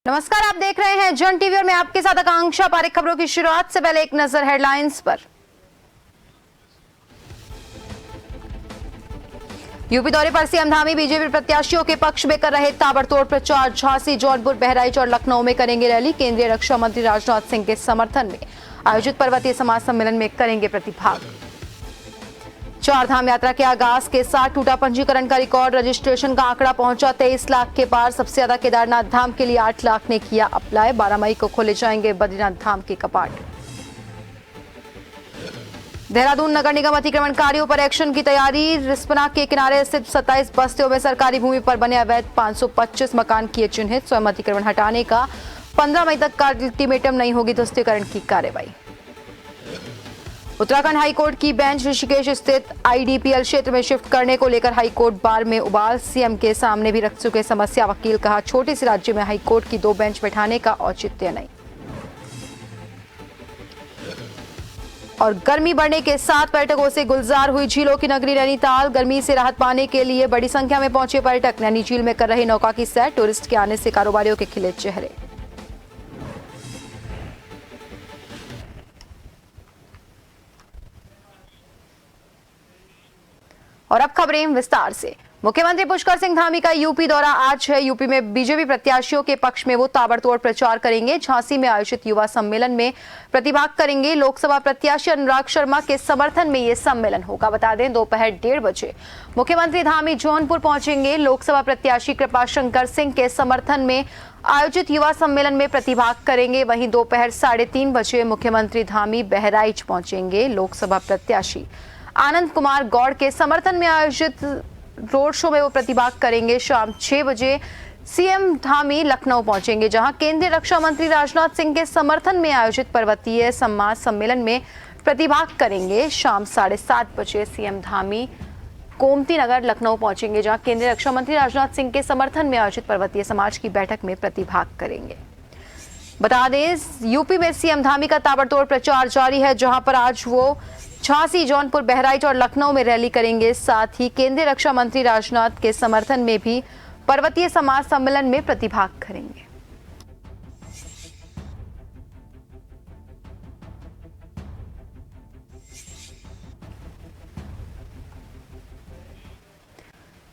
नमस्कार, आप देख रहे हैं जन टीवी और मैं आपके साथ आकांक्षा पारिक। खबरों की शुरुआत से पहले एक नजर हेडलाइंस पर। यूपी दौरे पर सीएम धामी बीजेपी प्रत्याशियों के पक्ष में कर रहे ताबड़तोड़ प्रचार। झांसी, जौनपुर, बहराइच और लखनऊ में करेंगे रैली। केंद्रीय रक्षा मंत्री राजनाथ सिंह के समर्थन में आयोजित पर्वतीय समाज सम्मेलन में करेंगे प्रतिभाग। चार धाम यात्रा के आगाज के साथ टूटा पंजीकरण का रिकॉर्ड। रजिस्ट्रेशन का आंकड़ा पहुंचा 23 लाख के पार। सबसे ज्यादा केदारनाथ धाम के लिए 8 लाख ने किया अप्लाई। 12 मई को खोले जाएंगे बद्रीनाथ धाम के कपाट। देहरादून नगर निगम अतिक्रमणकारियों पर एक्शन की तैयारी। रिस्पना के किनारे स्थित 27 बस्तियों में सरकारी भूमि पर बने अवैध 525 मकान किए चिन्हित। स्वयं अतिक्रमण हटाने का 15 मई तक का अल्टीमेटम नहीं होगी ध्वस्तीकरण की कार्रवाई। उत्तराखंड हाईकोर्ट की बेंच ऋषिकेश स्थित आईडीपीएल क्षेत्र में शिफ्ट करने को लेकर हाईकोर्ट बार में उबाल। सीएम के सामने भी रख चुके समस्या। वकील कहा, छोटे से राज्य में हाईकोर्ट की 2 बेंच बैठाने का औचित्य नहीं। और गर्मी बढ़ने के साथ पर्यटकों से गुलजार हुई झीलों की नगरी नैनीताल। गर्मी से राहत पाने के लिए बड़ी संख्या में पहुंचे पर्यटक। नैनी झील में कर रहे नौका की सैर। टूरिस्ट के आने से कारोबारियों के खिले चेहरे। और अब खबरें विस्तार से। मुख्यमंत्री पुष्कर सिंह धामी का यूपी दौरा आज है। यूपी में बीजेपी प्रत्याशियों के पक्ष में वो ताबड़तोड़ प्रचार करेंगे। झांसी में आयोजित युवा सम्मेलन में प्रतिभाग करेंगे। लोकसभा प्रत्याशी अनुराग शर्मा के समर्थन में ये सम्मेलन होगा। बता दें, दोपहर 1:30 बजे मुख्यमंत्री धामी जौनपुर पहुंचेंगे। लोकसभा प्रत्याशी कृपाशंकर सिंह के समर्थन में आयोजित युवा सम्मेलन में प्रतिभाग करेंगे। वहीं दोपहर 3:30 बजे मुख्यमंत्री धामी बहराइच पहुंचेंगे। लोकसभा प्रत्याशी आनंद कुमार गौड़ के समर्थन में आयोजित रोड शो में वो प्रतिभाग करेंगे। शाम 6 बजे सीएम धामी लखनऊ पहुंचेंगे, जहां केंद्रीय रक्षा मंत्री राजनाथ सिंह के समर्थन में आयोजित पर्वतीय समाज सम्मेलन में प्रतिभाग करेंगे। शाम 7:30 बजे सीएम धामी गोमती नगर लखनऊ पहुंचेंगे, जहां केंद्रीय रक्षा मंत्री राजनाथ सिंह के समर्थन में आयोजित पर्वतीय समाज की बैठक में प्रतिभाग करेंगे। बता दें, यूपी में सीएम धामी का ताबड़तोड़ प्रचार जारी है, जहां पर आज वो झांसी, जौनपुर, बहराइच और लखनऊ में रैली करेंगे। साथ ही केंद्रीय रक्षा मंत्री राजनाथ के समर्थन में भी पर्वतीय समाज सम्मेलन में प्रतिभाग करेंगे।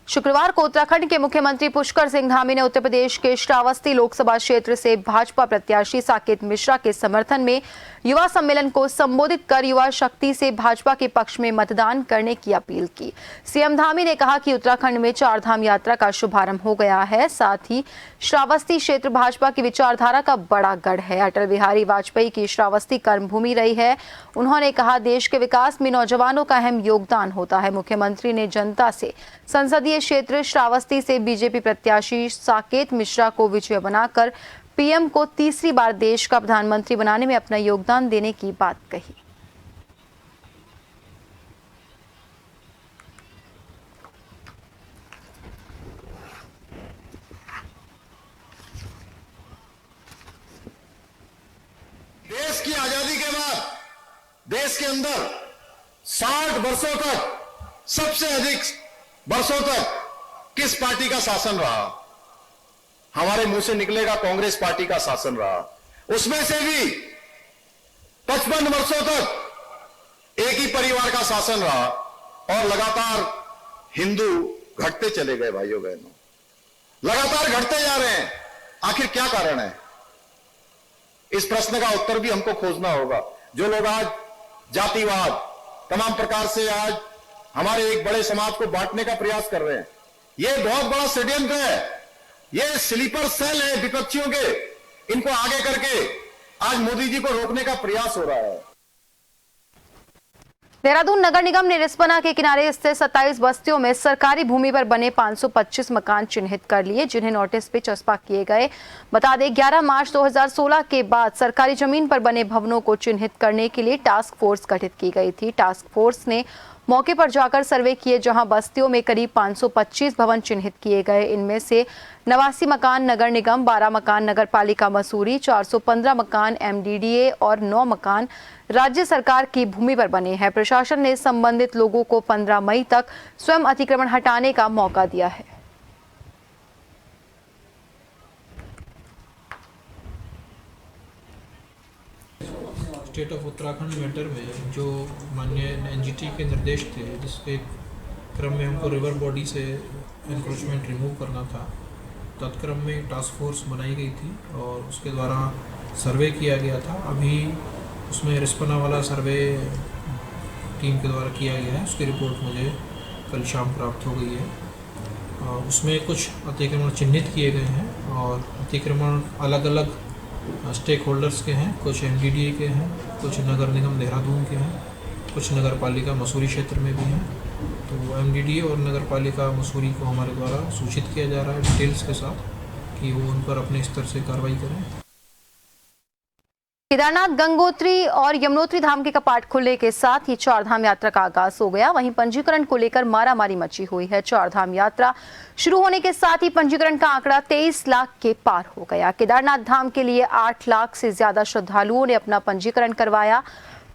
शुक्रवार को उत्तराखंड के मुख्यमंत्री पुष्कर सिंह धामी ने उत्तर प्रदेश के श्रावस्ती लोकसभा क्षेत्र से भाजपा प्रत्याशी साकेत मिश्रा के समर्थन में युवा सम्मेलन को संबोधित कर युवा शक्ति से भाजपा के पक्ष में मतदान करने की अपील की। सीएम धामी ने कहा कि उत्तराखंड में 4 धाम यात्रा का शुभारंभ हो गया है। साथ ही श्रावस्ती क्षेत्र भाजपा की विचारधारा का बड़ा गढ़ है। अटल बिहारी वाजपेयी की श्रावस्ती कर्मभूमि रही है। उन्होंने कहा, देश के विकास में नौजवानों का अहम योगदान होता है। मुख्यमंत्री ने जनता से संसदीय क्षेत्र श्रावस्ती से बीजेपी प्रत्याशी साकेत मिश्रा को विजय बनाकर पीएम को तीसरी बार देश का प्रधानमंत्री बनाने में अपना योगदान देने की बात कही। देश की आजादी के बाद देश के अंदर 60 वर्षों तक, सबसे अधिक वर्षों तक किस पार्टी का शासन रहा? हमारे मुंह से निकलेगा कांग्रेस पार्टी का शासन रहा। उसमें से भी 55 वर्षों तक एक ही परिवार का शासन रहा और लगातार हिंदू घटते चले गए। भाइयों बहनों, लगातार घटते जा रहे हैं। आखिर क्या कारण है? इस प्रश्न का उत्तर भी हमको खोजना होगा। जो लोग आज जातिवाद, तमाम प्रकार से आज हमारे एक बड़े समाज को बांटने का प्रयास कर रहे हैं, यह बहुत बड़ा षड्यंत्र है। ये स्लीपर सेल है विपक्षियों के। इनको आगे करके आज मोदी जी को रोकने का प्रयास हो रहा है। देहरादून नगर निगम ने रिस्पना के किनारे स्थित 27 बस्तियों में सरकारी भूमि पर बने 525 मकान चिन्हित कर लिए, जिन्हें नोटिस पे चस्पा किए गए। बता दें, 11 मार्च 2016 के बाद सरकारी जमीन पर बने भवनों को चिन्हित करने के लिए टास्क फोर्स गठित की गई थी। टास्क फोर्स ने मौके पर जाकर सर्वे किए, जहां बस्तियों में करीब 525 भवन चिन्हित किए गए। इनमें से 89 मकान नगर निगम, 12 मकान नगर पालिका मसूरी, 415 मकान एमडीडीए और 9 मकान राज्य सरकार की भूमि पर बने हैं। प्रशासन ने संबंधित लोगों को 15 मई तक स्वयं अतिक्रमण हटाने का मौका दिया है। स्टेट ऑफ उत्तराखंड मैटर में जो माननीय एनजीटी के निर्देश थे, जिसके क्रम में हमको रिवर बॉडी से एनक्रोचमेंट रिमूव करना था, तत्क्रम में टास्क फोर्स बनाई गई थी और उसके द्वारा सर्वे किया गया था। अभी उसमें रिस्पना वाला सर्वे टीम के द्वारा किया गया है, उसकी रिपोर्ट मुझे कल शाम प्राप्त हो गई है। उसमें कुछ अतिक्रमण चिन्हित किए गए हैं और अतिक्रमण अलग अलग स्टेक होल्डर्स के हैं, कुछ एमडीडीए के हैं, कुछ नगर निगम देहरादून के हैं, कुछ नगर पालिका मसूरी क्षेत्र में भी हैं। तो एमडीडीए और नगर पालिका मसूरी को हमारे द्वारा सूचित किया जा रहा है डिटेल्स के साथ कि वो उन पर अपने स्तर से कार्रवाई करें। केदारनाथ, गंगोत्री और यमुनोत्री धाम के कपाट खुलने के साथ ही चारधाम यात्रा का आगाज हो गया। वहीं पंजीकरण को लेकर मारामारी मची हुई है। चारधाम यात्रा शुरू होने के साथ ही पंजीकरण का आंकड़ा 23 लाख के पार हो गया। केदारनाथ धाम के लिए 8 लाख से ज्यादा श्रद्धालुओं ने अपना पंजीकरण करवाया।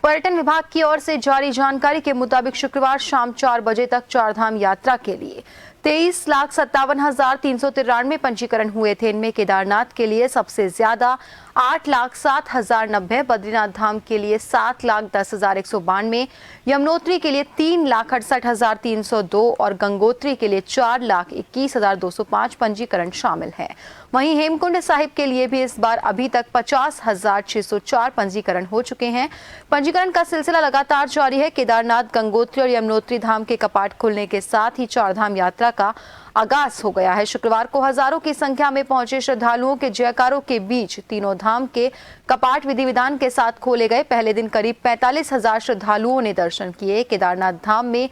पर्यटन विभाग की ओर से जारी जानकारी के मुताबिक शुक्रवार शाम 4 बजे तक चारधाम यात्रा के लिए 23,57,393 पंजीकरण हुए थे। इनमें केदारनाथ के लिए सबसे ज्यादा 8,07,090, बद्रीनाथ धाम के लिए 7,10,192, यमुनोत्री के लिए 3,68,302 और गंगोत्री के लिए 4,21,205 पंजीकरण शामिल हैं। वहीं हेमकुंड साहिब के लिए भी इस बार अभी तक 50,604 पंजीकरण हो चुके हैं। पंजीकरण का सिलसिला लगातार जारी है। केदारनाथ, गंगोत्री और यमुनोत्री धाम के कपाट खुलने के साथ ही चारधाम यात्रा का आगाज हो गया है। शुक्रवार को हजारों की संख्या में पहुंचे श्रद्धालुओं के जयकारों के बीच तीनों धाम के कपाट विधि विधान के साथ खोले गए। पहले दिन करीब 45,000 श्रद्धालुओं ने दर्शन किए। केदारनाथ धाम में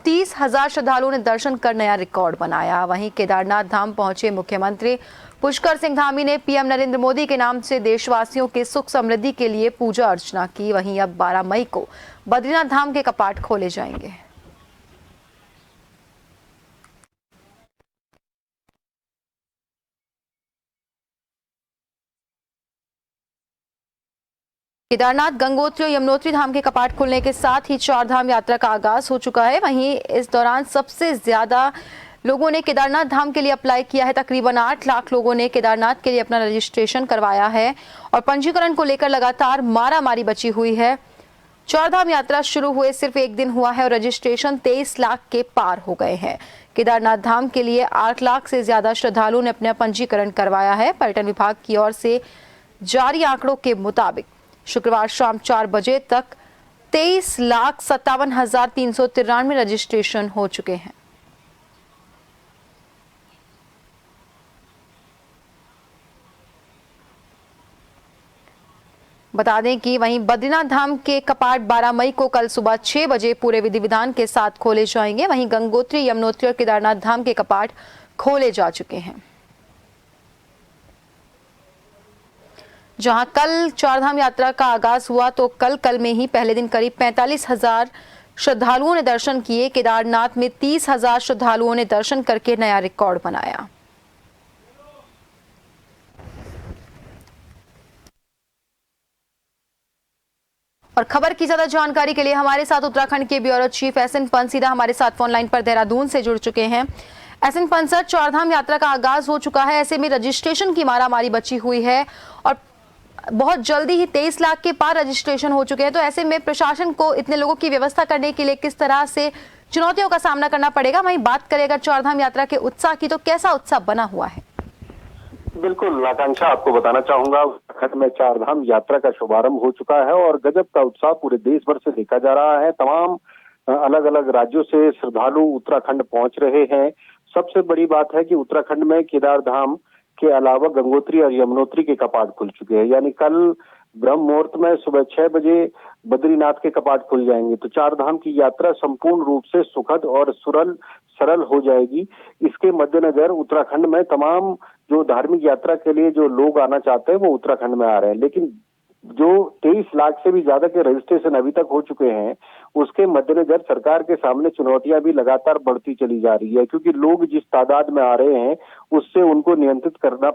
30,000 श्रद्धालुओं ने दर्शन कर नया रिकॉर्ड बनाया। वहीं केदारनाथ धाम पहुंचे मुख्यमंत्री पुष्कर सिंह धामी ने पीएम नरेंद्र मोदी के नाम से देशवासियों के सुख समृद्धि के लिए पूजा अर्चना की। वहीं अब 12 मई को बद्रीनाथ धाम के कपाट खोले जाएंगे। केदारनाथ, गंगोत्री और यमुनोत्री धाम के कपाट खुलने के साथ ही चारधाम यात्रा का आगाज हो चुका है। वहीं इस दौरान सबसे ज्यादा लोगों ने केदारनाथ धाम के लिए अप्लाई किया है। तकरीबन 8 लाख लोगों ने केदारनाथ के लिए अपना रजिस्ट्रेशन करवाया है और पंजीकरण को लेकर लगातार मारामारी बची हुई है। चारधाम यात्रा शुरू हुए सिर्फ एक दिन हुआ है और रजिस्ट्रेशन 23 लाख के पार हो गए हैं। केदारनाथ धाम के लिए 8 लाख से ज्यादा श्रद्धालुओं ने अपना पंजीकरण करवाया है। पर्यटन विभाग की ओर से जारी आंकड़ों के मुताबिक शुक्रवार शाम 4 बजे तक 23,57,393 रजिस्ट्रेशन हो चुके हैं। बता दें कि वहीं बद्रीनाथ धाम के कपाट 12 मई को कल सुबह 6 बजे पूरे विधि विधान के साथ खोले जाएंगे। वहीं गंगोत्री, यमुनोत्री और केदारनाथ धाम के कपाट खोले जा चुके हैं। जहां कल चारधाम यात्रा का आगाज हुआ तो कल में ही पहले दिन करीब 45,000 श्रद्धालुओं ने दर्शन किए। केदारनाथ में 30,000 श्रद्धालुओं ने दर्शन करके नया रिकॉर्ड बनाया। और खबर की ज्यादा जानकारी के लिए हमारे साथ उत्तराखंड के ब्यूरो चीफ एसएन पंत सीधा हमारे साथ फोन लाइन पर देहरादून से जुड़ चुके हैं। एसएन पंत सर, चारधाम यात्रा का आगाज हो चुका है, ऐसे में रजिस्ट्रेशन की मारामारी बची हुई है और बहुत जल्दी ही 23 लाख के पार रजिस्ट्रेशन हो चुके हैं। तो ऐसे में प्रशासन को इतने लोगों की व्यवस्था करने के लिए किस तरह से चुनौतियों का सामना करना पड़ेगा? वहीं बात करें अगर चारधाम यात्रा के उत्साह की, तो कैसा उत्साह बना हुआ है? बिल्कुल आकांक्षा, आपको बताना चाहूंगा उत्तराखंड में चारधाम यात्रा का शुभारंभ हो चुका है और गजब का उत्साह पूरे देश भर से देखा जा रहा है। तमाम अलग अलग राज्यों से श्रद्धालु उत्तराखंड पहुंच रहे हैं। सबसे बड़ी बात है कि उत्तराखंड में केदारधाम के अलावा गंगोत्री और यमुनोत्री के कपाट खुल चुके हैं। यानी कल ब्रह्म मुहूर्त में सुबह 6 बजे बद्रीनाथ के कपाट खुल जाएंगे। तो चारधाम की यात्रा संपूर्ण रूप से सुखद और सरल हो जाएगी। इसके मद्देनजर उत्तराखंड में तमाम जो धार्मिक यात्रा के लिए जो लोग आना चाहते हैं वो उत्तराखंड में आ रहे हैं। लेकिन जो 23 लाख से भी ज्यादा के रजिस्ट्रेशन अभी तक हो चुके हैं, उसके मद्देनजर सरकार के सामने चुनौतियां भी लगातार बढ़ती चली जा रही है, क्योंकि लोग जिस तादाद में आ रहे हैं उससे उनको नियंत्रित करना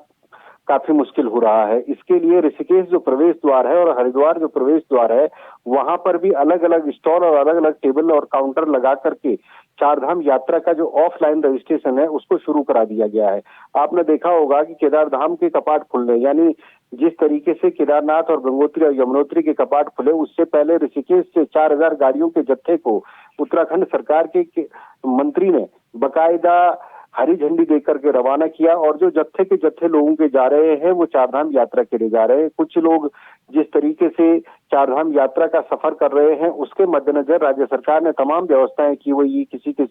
काफी मुश्किल हो रहा है। इसके लिए ऋषिकेश जो प्रवेश द्वार है और हरिद्वार जो प्रवेश द्वार है, वहां पर भी अलग अलग स्टॉल और अलग अलग टेबल और काउंटर लगा करके चारधाम यात्रा का जो ऑफलाइन रजिस्ट्रेशन है उसको शुरू करा दिया गया है। आपने देखा होगा कि केदारधाम के कपाट खुलने यानी जिस तरीके से केदारनाथ और गंगोत्री और यमुनोत्री के कपाट खुले, उससे पहले ऋषिकेश से 4000 गाड़ियों के जत्थे को उत्तराखंड सरकार के मंत्री ने बकायदा हरी झंडी देकर के रवाना किया। और जो जत्थे के जत्थे लोगों के जा रहे हैं वो चारधाम यात्रा के लिए जा रहे हैं। कुछ लोग जिस तरीके से चारधाम यात्रा का सफर कर रहे हैं, उसके मद्देनजर राज्य सरकार ने तमाम व्यवस्थाएं की हुई है। किसी के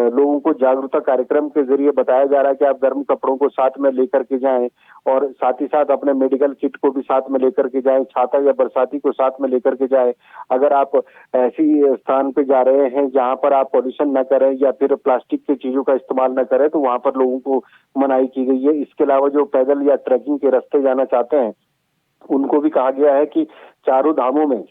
लोगों को जागरूकता कार्यक्रम के जरिए बताया जा रहा है कि आप गर्म कपड़ों को साथ में लेकर के जाएं और साथ ही साथ अपने मेडिकल किट को भी साथ में लेकर के जाएं, छाता या बरसाती को साथ में लेकर के जाएं। अगर आप ऐसी स्थान पे जा रहे हैं जहां पर आप पॉल्यूशन न करें या फिर प्लास्टिक की चीजों का इस्तेमाल न करें, तो वहां पर लोगों को मनाही की गई है। इसके अलावा जो पैदल या ट्रैकिंग के रास्ते जाना चाहते हैं, उनको भी कहा गया है कि चारों धामों में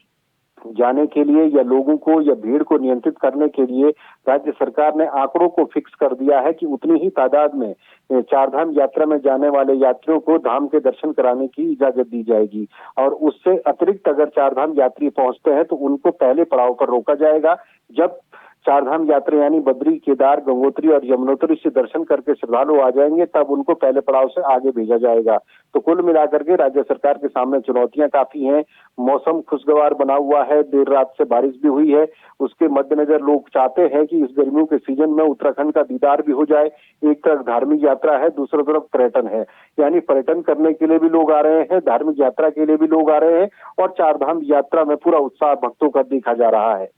जाने के लिए या लोगों को या भीड़ को नियंत्रित करने के लिए राज्य सरकार ने आंकड़ों को फिक्स कर दिया है कि उतनी ही तादाद में चारधाम यात्रा में जाने वाले यात्रियों को धाम के दर्शन कराने की इजाजत दी जाएगी। और उससे अतिरिक्त अगर चारधाम यात्री पहुंचते हैं तो उनको पहले पड़ाव पर रोका जाएगा। जब चारधाम यात्रा यानी बद्री, केदार, गंगोत्री और यमुनोत्री से दर्शन करके श्रद्धालु आ जाएंगे, तब उनको पहले पड़ाव से आगे भेजा जाएगा। तो कुल मिलाकर के राज्य सरकार के सामने चुनौतियां काफी हैं। मौसम खुशगवार बना हुआ है, देर रात से बारिश भी हुई है। उसके मद्देनजर लोग चाहते हैं कि इस गर्मियों के सीजन में उत्तराखंड का दीदार भी हो जाए। एक तरफ धार्मिक यात्रा है, दूसरी तरफ पर्यटन है, यानी पर्यटन करने के लिए भी लोग आ रहे हैं, धार्मिक यात्रा के लिए भी लोग आ रहे हैं और चारधाम यात्रा में पूरा उत्साह भक्तों का देखा जा रहा है।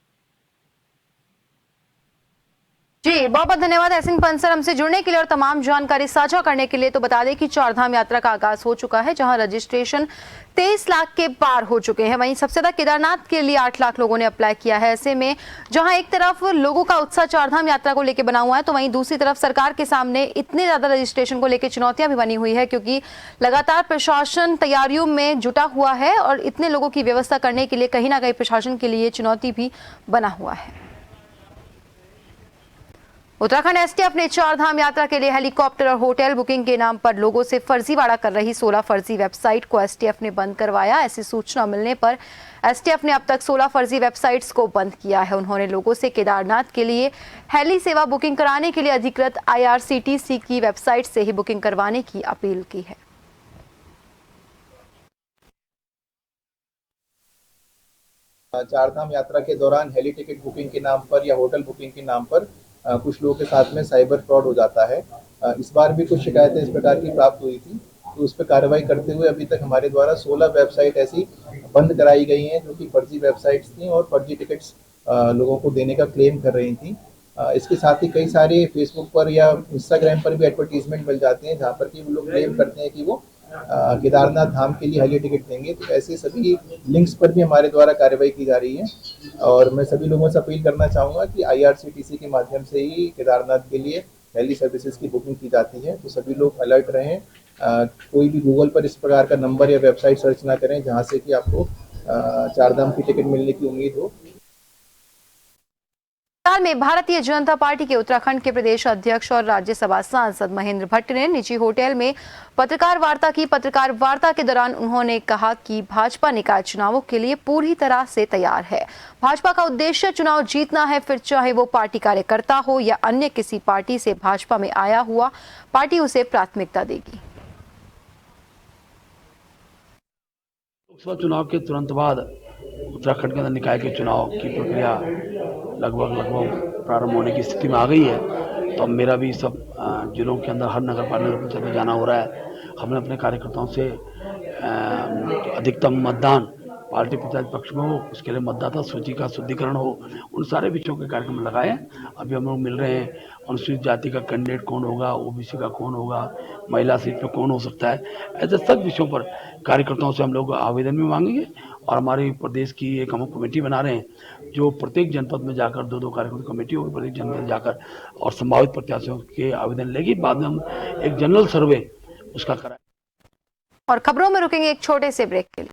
जी बहुत बहुत धन्यवाद एसिन पंसर हमसे जुड़ने के लिए और तमाम जानकारी साझा करने के लिए। तो बता दें कि चारधाम यात्रा का आगाज हो चुका है, जहां रजिस्ट्रेशन 23 लाख के पार हो चुके हैं। वहीं सबसे ज्यादा केदारनाथ के लिए 8 लाख लोगों ने अप्लाई किया है। ऐसे में जहां एक तरफ लोगों का उत्साह चारधाम यात्रा को लेकर बना हुआ है, तो वहीं दूसरी तरफ सरकार के सामने इतने ज्यादा रजिस्ट्रेशन को लेकर चुनौतियां भी बनी हुई है, क्योंकि लगातार प्रशासन तैयारियों में जुटा हुआ है और इतने लोगों की व्यवस्था करने के लिए कहीं ना कहीं प्रशासन के लिए चुनौती भी बना हुआ है। उत्तराखंड एसटीएफ ने चारधाम यात्रा के लिए हेलीकॉप्टर और होटल बुकिंग के नाम पर लोगों से फर्जीवाड़ा कर रही 16 फर्जी वेबसाइट को एसटीएफ ने बंद करवाया। ऐसी सूचना मिलने पर एसटीएफ ने अब तक 16 फर्जी वेबसाइट्स को बंद किया है। उन्होंने लोगों से केदारनाथ के लिए हेली सेवा बुकिंग कराने के लिए अधिकृत IRCTC की वेबसाइट से ही बुकिंग करवाने की अपील की है। चारधाम यात्रा के दौरान हेली टिकट बुकिंग के नाम पर या होटल बुकिंग के नाम पर कुछ लोगों के साथ में साइबर फ्रॉड हो जाता है। इस बार भी कुछ शिकायतें इस प्रकार की प्राप्त हुई थी, तो उस पर कार्रवाई करते हुए अभी तक हमारे द्वारा 16 वेबसाइट ऐसी बंद कराई गई हैं जो कि फर्जी वेबसाइट्स थी और फर्जी टिकट्स लोगों को देने का क्लेम कर रही थी। इसके साथ ही कई सारे फेसबुक पर या इंस्टाग्राम पर भी एडवर्टीजमेंट मिल जाते हैं जहाँ पर कि वो लोग क्लेम करते हैं कि वो केदारनाथ धाम के लिए हेली टिकट देंगे। तो ऐसे सभी लिंक्स पर भी हमारे द्वारा कार्रवाई की जा रही है और मैं सभी लोगों से अपील करना चाहूँगा कि IRCTC के माध्यम से ही केदारनाथ के लिए हेली सर्विसेज की बुकिंग की जाती है। तो सभी लोग अलर्ट रहें, कोई भी गूगल पर इस प्रकार का नंबर या वेबसाइट सर्च ना करें जहाँ से कि आपको चारधाम की टिकट मिलने की उम्मीद हो। हाल में भारतीय जनता पार्टी के उत्तराखंड के प्रदेश अध्यक्ष और राज्यसभा सांसद महेंद्र भट्ट ने निजी होटल में पत्रकार वार्ता की। पत्रकार वार्ता के दौरान उन्होंने कहा कि भाजपा निकाय चुनावों के लिए पूरी तरह से तैयार है। भाजपा का उद्देश्य चुनाव जीतना है, फिर चाहे वो पार्टी कार्यकर्ता हो या अन्य किसी पार्टी से भाजपा में आया हुआ, पार्टी उसे प्राथमिकता देगी। लोकसभा चुनाव के तुरंत बाद उत्तराखंड के अंदर निकाय के चुनाव की प्रक्रिया लगभग प्रारंभ होने की स्थिति में आ गई है। तो अब मेरा भी सब जिलों के अंदर हर नगर पालिका परिषद में जाना हो रहा है। हमने अपने कार्यकर्ताओं से अधिकतम मतदान पार्टी प्रत्याशी पक्ष में हो, उसके लिए मतदाता सूची का शुद्धिकरण हो, उन सारे विषयों के कार्यक्रम लगाए हैं। अभी हम लोग मिल रहे हैं, अनुसूचित जाति का कैंडिडेट कौन होगा, OBC का कौन होगा, महिला सीट पे कौन हो सकता है, ऐसे सब विषयों पर कार्यकर्ताओं से हम लोग आवेदन भी मांगेंगे। और हमारी प्रदेश की एक हम कमेटी बना रहे हैं जो प्रत्येक जनपद में जाकर 2-2 कार्यकर्ता कमेटी होगी, प्रत्येक जनपद में जाकर और संभावित प्रत्याशियों के आवेदन लेगी। बाद में हम एक जनरल सर्वे उसका कराएं। और खबरों में रुकेंगे एक छोटे से ब्रेक के लिए।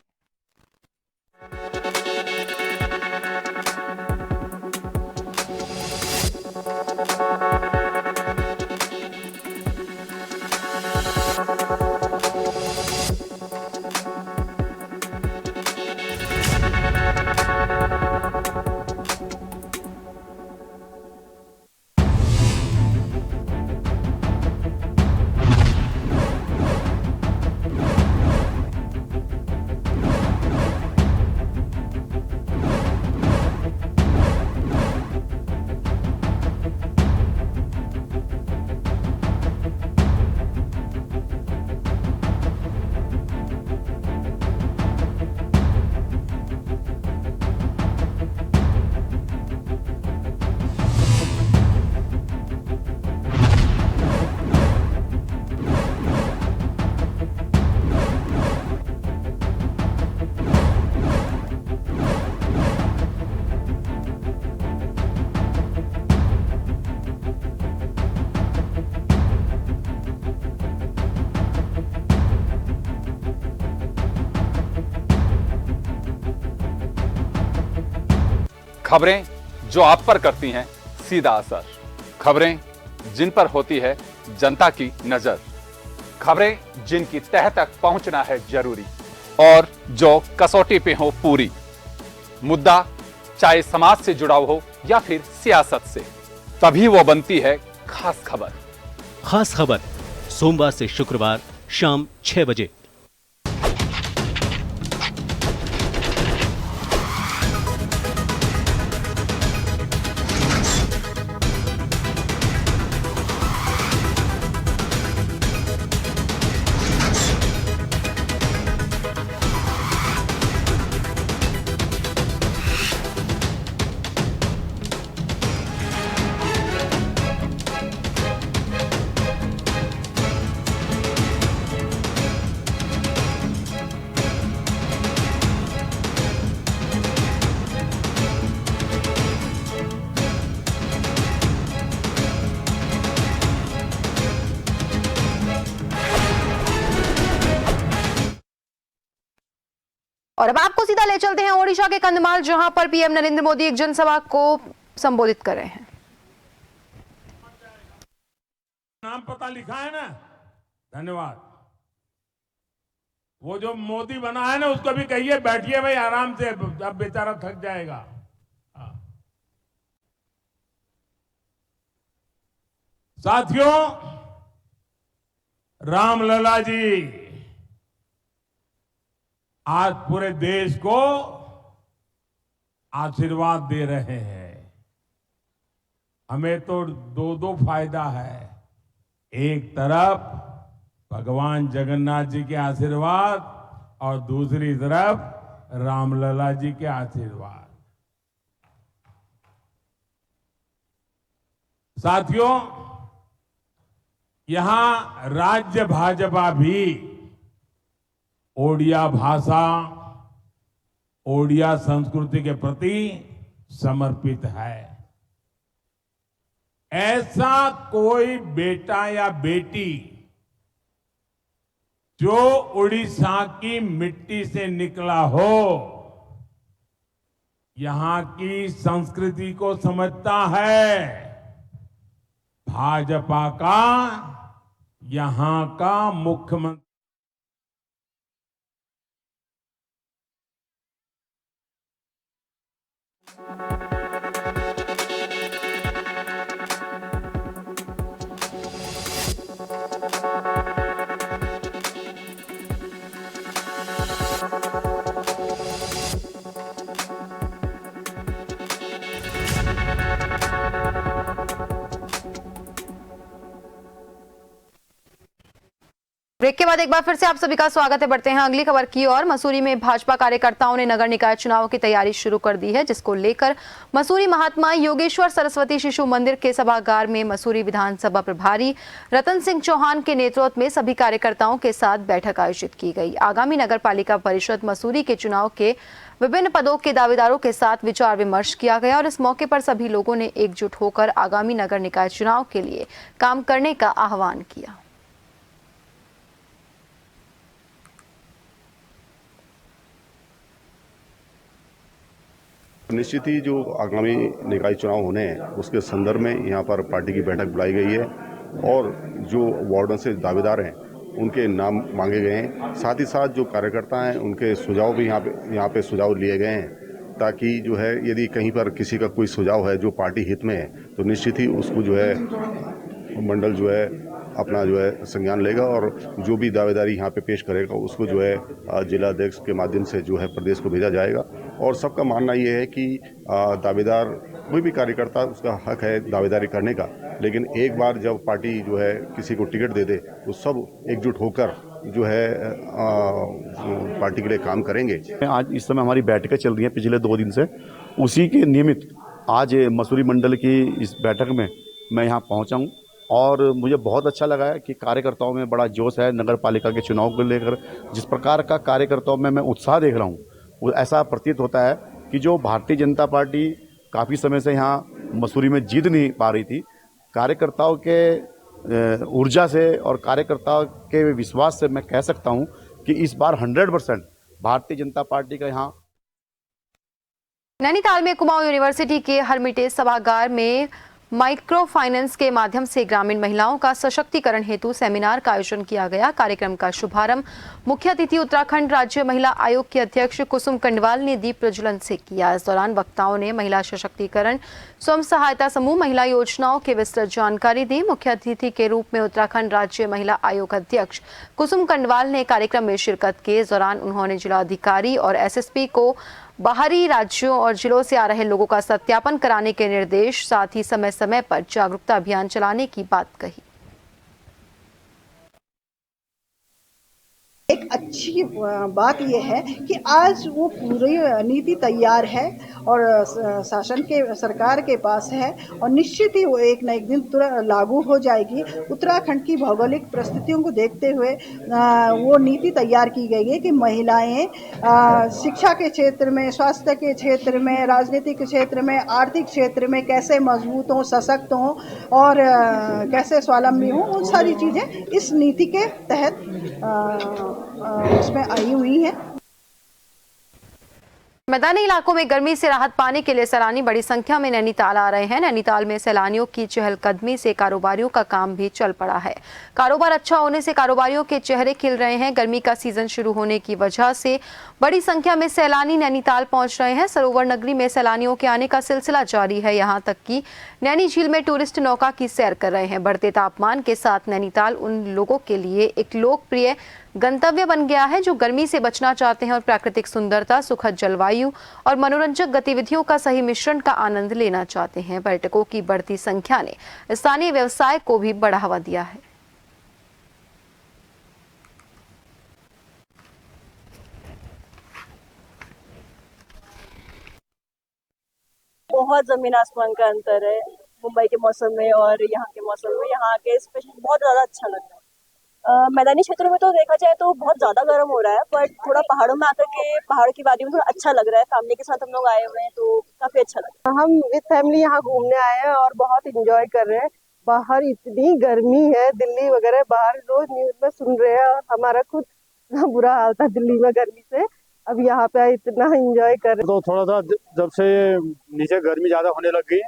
खबरें जो आप पर करती हैं सीधा असर, खबरें जिन पर होती है जनता की नजर, खबरें जिनकी तह तक पहुंचना है जरूरी और जो कसौटी पे हो पूरी। मुद्दा चाहे समाज से जुड़ा हो या फिर सियासत से, तभी वो बनती है खास खबर। खास खबर सोमवार से शुक्रवार शाम 6 बजे। और अब आपको सीधा ले चलते हैं ओडिशा के कंधमाल, जहां पर पीएम नरेंद्र मोदी एक जनसभा को संबोधित कर रहे हैं। नाम पता लिखा है ना, धन्यवाद। वो जो मोदी बना है ना, उसको भी कहिए बैठिए भाई आराम से, अब बेचारा थक जाएगा। साथियों, रामलला जी आज पूरे देश को आशीर्वाद दे रहे हैं। हमें तो दो फायदा है। एक तरफ भगवान जगन्नाथ जी के आशीर्वाद और दूसरी तरफ रामलला जी के आशीर्वाद। साथियों, यहां राज्य भाजपा भी ओडिया भाषा, ओडिया संस्कृति के प्रति समर्पित है। ऐसा कोई बेटा या बेटी जो उड़ीसा की मिट्टी से निकला हो, यहां की संस्कृति को समझता है, भाजपा का यहां का मुख्यमंत्री ब्रेक के बाद एक बार फिर से आप सभी का स्वागत है। बढ़ते हैं अगली खबर की ओर। मसूरी में भाजपा कार्यकर्ताओं ने नगर निकाय चुनाव की तैयारी शुरू कर दी है, जिसको लेकर मसूरी महात्मा योगेश्वर सरस्वती शिशु मंदिर के सभागार में मसूरी विधानसभा प्रभारी रतन सिंह चौहान के नेतृत्व में सभी कार्यकर्ताओं के साथ बैठक आयोजित की गई। आगामी नगर पालिका परिषद मसूरी के चुनाव के विभिन्न पदों के दावेदारों के साथ विचार विमर्श किया गया और इस मौके पर सभी लोगों ने एकजुट होकर आगामी नगर निकाय चुनाव के लिए काम करने का आह्वान किया। निश्चित ही जो आगामी निकाय चुनाव होने हैं उसके संदर्भ में यहाँ पर पार्टी की बैठक बुलाई गई है और जो वार्डों से दावेदार हैं उनके नाम मांगे गए हैं। साथ ही साथ जो कार्यकर्ता हैं उनके सुझाव भी यहाँ पे सुझाव लिए गए हैं, ताकि जो है यदि कहीं पर किसी का कोई सुझाव है जो पार्टी हित में है तो निश्चित ही उसको जो है मंडल जो है अपना जो है संज्ञान लेगा और जो भी दावेदारी यहाँ पे पेश करेगा उसको जो है जिला अध्यक्ष के माध्यम से जो है प्रदेश को भेजा जाएगा। और सबका मानना ये है कि दावेदार कोई भी कार्यकर्ता उसका हक है दावेदारी करने का, लेकिन एक बार जब पार्टी जो है किसी को टिकट दे दे तो सब एकजुट होकर जो है पार्टी के लिए काम करेंगे। आज इस समय हमारी बैठकें चल रही हैं पिछले 2 दिन से, उसी के नियमित आज मसूरी मंडल की इस बैठक में मैं यहाँ पहुँचा हूँ और मुझे बहुत अच्छा लगा है कि कार्यकर्ताओं में बड़ा जोश है नगर पालिका के चुनाव को लेकर। जिस प्रकार का कार्यकर्ताओं में मैं उत्साह देख रहा हूँ, वो ऐसा प्रतीत होता है कि जो भारतीय जनता पार्टी काफ़ी समय से यहाँ मसूरी में जीत नहीं पा रही थी, कार्यकर्ताओं के ऊर्जा से और कार्यकर्ताओं के विश्वास से मैं कह सकता हूँ कि इस बार 100% भारतीय जनता पार्टी का यहाँ नैनीताल में कुमाऊं यूनिवर्सिटी के हरमिटेज सभागार में माइक्रो फाइनेंस के माध्यम से ग्रामीण महिलाओं का सशक्तिकरण हेतु सेमिनार का आयोजन किया गया। कार्यक्रम का शुभारंभ मुख्य अतिथि उत्तराखंड राज्य महिला आयोग की अध्यक्ष कुसुम कंडवाल ने दीप प्रज्वलन से किया। इस दौरान वक्ताओं ने महिला सशक्तिकरण, स्वयं सहायता समूह, महिला योजनाओं की विस्तृत जानकारी दी। मुख्य अतिथि के रूप में उत्तराखंड राज्य महिला आयोग अध्यक्ष कुसुम कंडवाल ने कार्यक्रम में शिरकत की। इस दौरान उन्होंने जिलाधिकारी और एसएसपी को बाहरी राज्यों और जिलों से आ रहे लोगों का सत्यापन कराने के निर्देश, साथ ही समय समय पर जागरूकता अभियान चलाने की बात कही। एक अच्छी बात यह है कि आज वो पूरी नीति तैयार है और शासन के सरकार के पास है और निश्चित ही वो एक न एक दिन तुरंत लागू हो जाएगी। उत्तराखंड की भौगोलिक परिस्थितियों को देखते हुए वो नीति तैयार की गई है कि महिलाएं शिक्षा के क्षेत्र में, स्वास्थ्य के क्षेत्र में, राजनीतिक के क्षेत्र में, आर्थिक क्षेत्र में कैसे मजबूत हों, सशक्त हों और कैसे स्वावलंबी हों, उन सारी चीज़ें इस नीति के तहत उसमें आई हुई है। मैदानी इलाकों में गर्मी से राहत पाने के लिए सैलानी बड़ी संख्या में नैनीताल आ रहे हैं। नैनीताल में सैलानियों की चहलकदमी से कारोबारियों का काम भी चल पड़ा है। कारोबार अच्छा होने से कारोबारियों के चेहरे खिल रहे हैं। गर्मी का सीजन शुरू होने की वजह से बड़ी संख्या में सैलानी नैनीताल पहुंच रहे हैं। सरोवर नगरी में सैलानियों के आने का सिलसिला जारी है। यहां तक कि नैनी झील में टूरिस्ट नौका की सैर कर रहे हैं। बढ़ते तापमान के साथ नैनीताल उन लोगों के लिए एक लोकप्रिय गंतव्य बन गया है जो गर्मी से बचना चाहते हैं और प्राकृतिक सुंदरता, सुखद जलवायु और मनोरंजक गतिविधियों का सही मिश्रण का आनंद लेना चाहते हैं। पर्यटकों की बढ़ती संख्या ने स्थानीय व्यवसाय को भी बढ़ावा दिया है। बहुत जमीन आसमान का अंतर है मुंबई के मौसम में और यहाँ के मौसम में। यहाँ के स्पेशली बहुत ज्यादा अच्छा लग रहा है। मैदानी क्षेत्रों में तो देखा जाए तो बहुत ज्यादा गर्म हो रहा है, बट थोड़ा पहाड़ों में आकर के पहाड़ की वादी में थोड़ा अच्छा लग रहा है। फैमिली के साथ हम लोग आए हुए हैं तो काफी अच्छा लग रहा है। हम विद फैमिली यहाँ घूमने आए हैं और बहुत इंजॉय कर रहे हैं। बाहर इतनी गर्मी है, दिल्ली वगैरह बाहर रोज न्यूज में सुन रहे हैं और हमारा खुद इतना बुरा हाल था दिल्ली में गर्मी से। अब यहाँ पे इतना इंजॉय कर रहे हैं। तो थोड़ा सा जब से नीचे गर्मी ज्यादा होने लग गई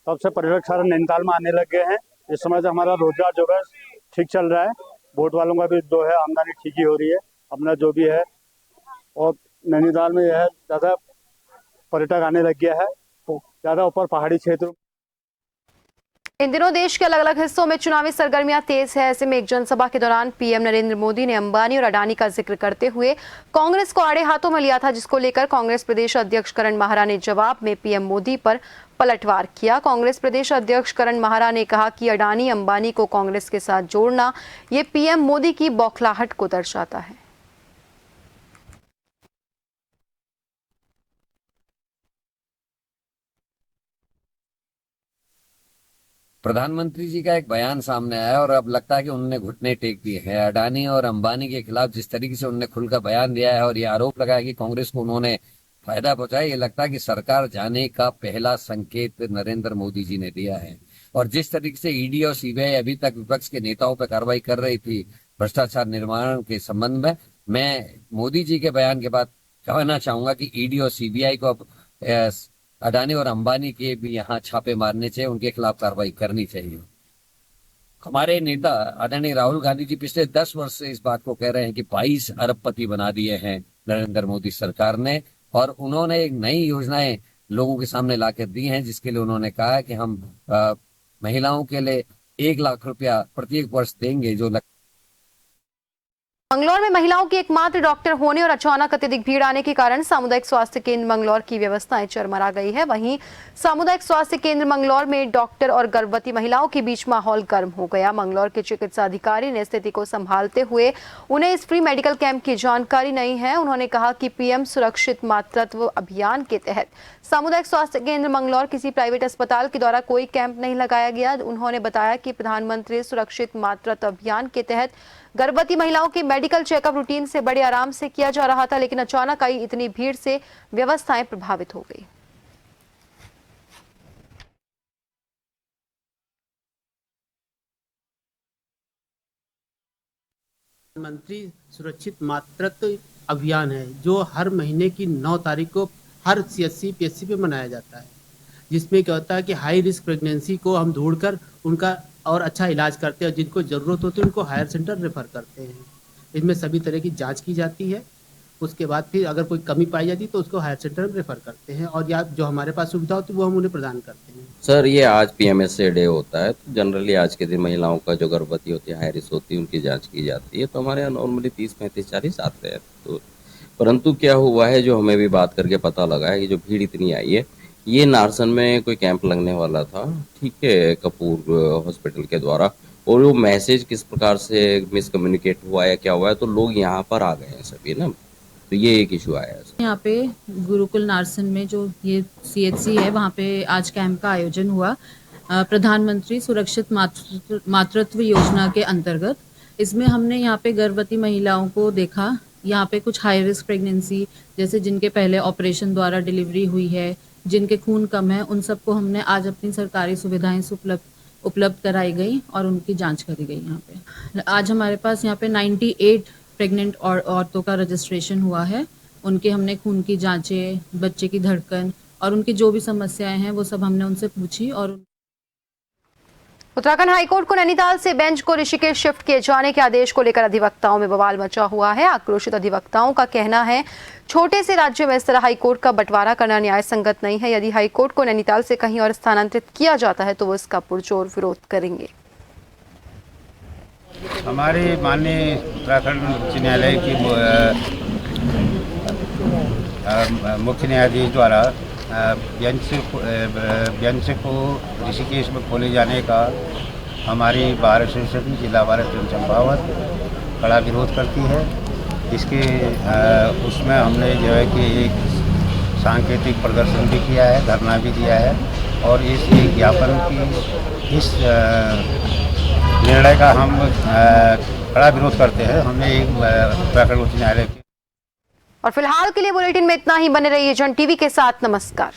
तब से पर्यटक सारे नैनीताल में आने लग गए हैं। इस समय से हमारा रोजगार जो है ठीक चल रहा है। बोट वालों का भी जो है आमदनी ठीक ही हो रही है, अपना जो भी है। और नैनीताल में यह ज्यादा पर्यटक आने लग गया है, तो ज्यादा ऊपर पहाड़ी क्षेत्र। इन दिनों देश के अलग अलग हिस्सों में चुनावी सरगर्मियां तेज है। ऐसे में एक जनसभा के दौरान पीएम नरेंद्र मोदी ने अंबानी और अडानी का जिक्र करते हुए कांग्रेस को आड़े हाथों में लिया था, जिसको लेकर कांग्रेस प्रदेश अध्यक्ष करण माहरा ने जवाब में पीएम मोदी पर पलटवार किया। कांग्रेस प्रदेश अध्यक्ष करण माहरा ने कहा कि अडानी अंबानी को कांग्रेस के साथ जोड़ना ये पीएम मोदी की बौखलाहट को दर्शाता है। प्रधानमंत्री जी का एक बयान सामने आया और अब लगता है कि उन्होंने घुटने टेक दिए हैं। अडानी और अंबानी के खिलाफ जिस तरीके से उन्होंने खुलकर बयान दिया है और ये आरोप लगाया कि कांग्रेस को उन्होंने फायदा पहुंचाया, ये लगता है कि सरकार जाने का पहला संकेत नरेंद्र मोदी जी ने दिया है। और जिस तरीके से ईडी और सीबीआई अभी तक विपक्ष के नेताओं पर कार्रवाई कर रही थी भ्रष्टाचार निर्माण के संबंध में, मैं मोदी जी के बयान के बाद कहना चाहूंगा कि ईडी और सीबीआई को अब अडानी और अंबानी के भी यहाँ छापे मारने चाहिए, उनके खिलाफ कार्रवाई करनी चाहिए। हमारे नेता आदरणीय राहुल गांधी जी पिछले 10 वर्ष से इस बात को कह रहे हैं कि 22 अरबपति बना दिए हैं नरेंद्र मोदी सरकार ने, और उन्होंने एक नई योजनाएं लोगों के सामने लाकर दी हैं, जिसके लिए उन्होंने कहा कि हम महिलाओं के लिए 1 लाख रुपया प्रत्येक वर्ष देंगे। जो मंगलौर में महिलाओं की एकमात्र डॉक्टर होने और अचानक अत्यधिक भीड़ आने के कारण सामुदायिक स्वास्थ्य केंद्र मंगलौर की व्यवस्थाएं चरमरा गई है। वहीं सामुदायिक स्वास्थ्य केंद्र मंगलौर में डॉक्टर और गर्भवती महिलाओं के बीच माहौल गर्म हो गया। मंगलौर के चिकित्सा अधिकारी ने स्थिति को संभालते हुए उन्हें इस फ्री मेडिकल कैंप की जानकारी नहीं है। उन्होंने कहा कि पीएम सुरक्षित मातृत्व अभियान के तहत सामुदायिक स्वास्थ्य केंद्र मंगलौर किसी प्राइवेट अस्पताल के द्वारा कोई कैंप नहीं लगाया गया। उन्होंने बताया कि प्रधानमंत्री सुरक्षित मातृत्व अभियान के तहत गर्भवती महिलाओं की मेडिकल चेकअप रूटीन से बड़े आराम से किया जा रहा था, लेकिन अचानक आई इतनी भीड़ से व्यवस्थाएं प्रभावित हो गई। प्रधानमंत्री सुरक्षित मातृत्व अभियान है जो हर महीने की 9 तारीख को हर CHC PHC पे मनाया जाता है, जिसमें क्या होता है कि हाई रिस्क प्रेगनेंसी को हम ढूंढकर उनका और अच्छा इलाज करते हैं और जिनको ज़रूरत होती है उनको हायर सेंटर रेफ़र करते हैं। इसमें सभी तरह की जांच की जाती है, उसके बाद फिर अगर कोई कमी पाई जाती है तो उसको हायर सेंटर में रेफ़र करते हैं और या जो हमारे पास सुविधा होती है वो हम उन्हें प्रदान करते हैं। सर, ये आज PMSA डे होता है, तो जनरली आज के दिन महिलाओं का जो गर्भवती होती है, हाई रिस्क होती है, उनकी जांच की जाती है। तो हमारे यहाँ नॉर्मली 30-35-40 आते हैं। तो परंतु क्या हुआ है, जो हमें भी बात करके पता लगा है कि जो भीड़ इतनी आई है, ये नारसन में कोई कैंप लगने वाला था, ठीक है, कपूर हॉस्पिटल के द्वारा, और वो मैसेज किस प्रकार से मिसकम्युनिकेट हुआ है, क्या हुआ है, तो लोग यहाँ पर आ गए हैं सभी ना, तो ये एक इशू आया है। यहाँ पे गुरुकुल नारसन में जो ये CHC है, वहाँ पे आज कैंप का आयोजन हुआ प्रधानमंत्री सुरक्षित मातृत्व योजना के अंतर्गत। इसमें हमने यहाँ पे गर्भवती महिलाओं को देखा, यहाँ पे कुछ हाई रिस्क प्रेगनेंसी, जैसे जिनके पहले ऑपरेशन द्वारा डिलीवरी हुई है, जिनके खून कम है, उन सबको हमने आज अपनी सरकारी सुविधाएं उपलब्ध कराई गई और उनकी जांच करी गई। यहाँ पे आज हमारे पास यहाँ पे 98 प्रेग्नेंट औरतों का रजिस्ट्रेशन हुआ है। उनके हमने खून की जांचें, बच्चे की धड़कन और उनकी जो भी समस्याएं हैं वो सब हमने उनसे पूछी। और उत्तराखंड हाईकोर्ट को नैनीताल से बेंच को ऋषिकेश शिफ्ट किए जाने के आदेश को लेकर अधिवक्ताओं में बवाल मचा हुआ है। आक्रोशित अधिवक्ताओं का कहना है, छोटे से राज्य में इस तरह हाईकोर्ट का बंटवारा करना न्याय संगत नहीं है। यदि हाईकोर्ट को नैनीताल से कहीं और स्थानांतरित किया जाता है तो वो इसका पुरजोर विरोध करेंगे। हमारे माननीय उत्तराखंड उच्च न्यायालय की मुख्य न्यायाधीश द्वारा बेंच को ऋषिकेश में खोले जाने का हमारी बार एसोसिएशन जिला बार चंपावत कड़ा विरोध करती है। इसके उसमें हमने जो है कि एक सांकेतिक प्रदर्शन भी किया है, धरना भी दिया है और इस ज्ञापन की इस निर्णय का हम कड़ा विरोध करते हैं। हमने एक उत्तराखंड उच्च न्यायालय और फिलहाल के लिए बुलेटिन में इतना ही। बने रहिए जन टीवी के साथ। नमस्कार।